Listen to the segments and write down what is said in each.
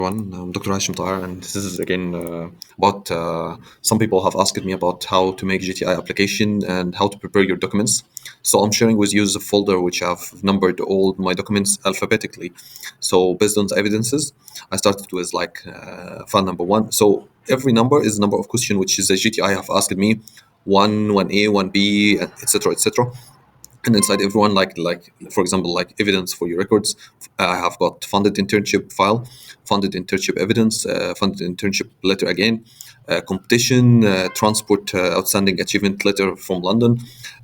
Everyone. I'm Dr. Hashim Tahar, and this is again about some people have asked me about how to make GTI application and how to prepare your documents. So I'm sharing with you the folder which I've numbered all my documents alphabetically. So based on the evidences, I started with like file number one. So every number is the number of question which is the GTI have asked me, one A, one B, etc., etc. And inside everyone, like for example, like evidence for your records, I have got funded internship file, funded internship evidence, funded internship letter again, competition, transport, outstanding achievement letter from London,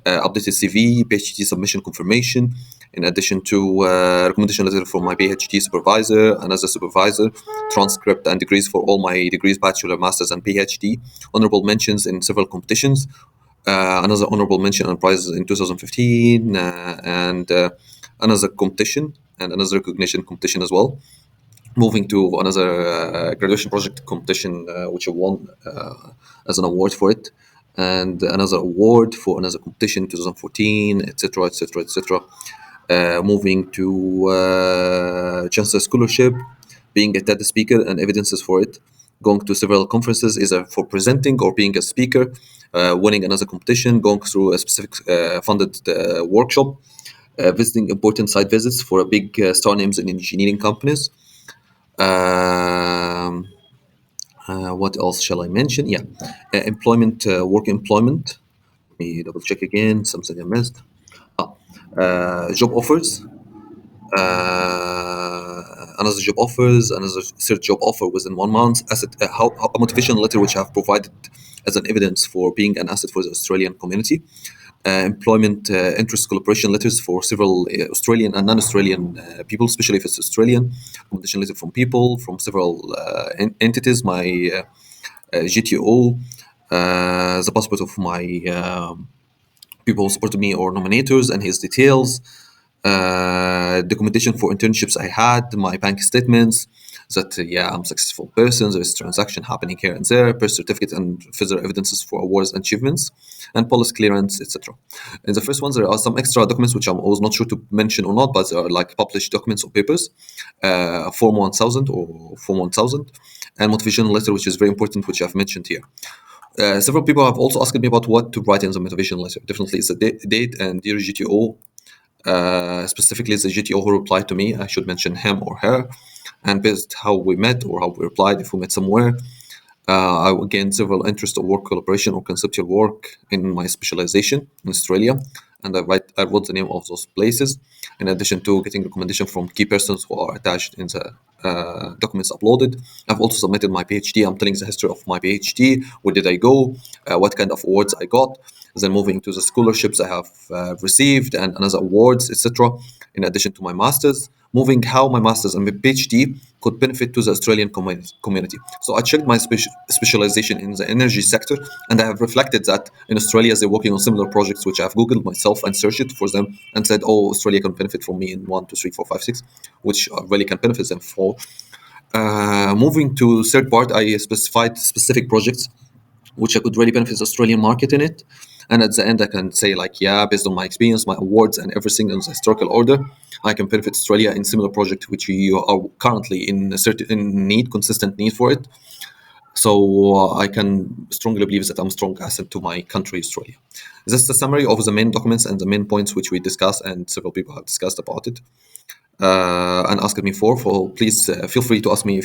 updated CV, PhD submission confirmation, in addition to recommendation letter from my PhD supervisor, another supervisor, transcript and degrees for all my degrees, bachelor, masters, and PhD, honorable mentions in several competitions, another honorable mention and prize in 2015, and another competition and another recognition competition as well. Moving to another graduation project competition, which I won as an award for it, and another award for another competition 2014, etc., etc., etc. Moving to Chancellor Scholarship, being a TED speaker and evidences for it, going to several conferences either for presenting or being a speaker, winning another competition, going through a specific funded workshop, visiting important site visits for a big star names in engineering companies. What else shall I mention? Yeah, employment, work employment. Let me double check again. Something I missed. Job offers. Another job offers, another third job offer within 1 month. Asset, a motivational letter which I have provided as an evidence for being an asset for the Australian community. Employment interest collaboration letters for several Australian and non-Australian people, especially if it's Australian. Recommendation letter from people from several entities. My GTO, the passport of my people who supported me or nominators and his details, documentation for internships I had, my bank statements, that yeah, I'm a successful person, there's transaction happening here and there, birth certificate and further evidences for awards and achievements, and police clearance, etc. In the first ones, there are some extra documents which I'm always not sure to mention or not, but they are like published documents or papers, Form 1000 or Form 1000, and motivational letter, which is very important, which I've mentioned here. Several people have also asked me about what to write in the motivational letter. Definitely, it's a date and dear GTO. Specifically, the GTO who replied to me, I should mention him or her, and based how we met or how we replied, if we met somewhere. I will gain several interest or work collaboration or conceptual work in my specialization in Australia, and I wrote the name of those places, in addition to getting recommendation from key persons who are attached in the documents uploaded. I've also submitted my PhD. I'm telling the history of my PhD, where did I go, what kind of awards I got, then moving to the scholarships I have received and another awards, etc. In addition to my masters, moving how my masters and my PhD could benefit to the Australian community. So I checked my specialization in the energy sector, and I have reflected that in Australia they're working on similar projects, which I've Googled myself and searched it for them and said, oh, Australia can benefit from me in 1, 2, 3, 4, 5, 6, which really can benefit them for. Moving to third part, I specified specific projects which I could really benefit the Australian market in it. And at the end, I can say like, yeah, based on my experience, my awards, and everything in the historical order, I can benefit Australia in similar project which you are currently in a certain need, consistent need for it. So I can strongly believe that I'm a strong asset to my country, Australia. This is a summary of the main documents and the main points which we discussed, and several people have discussed about it and asked me for. Please feel free to ask me if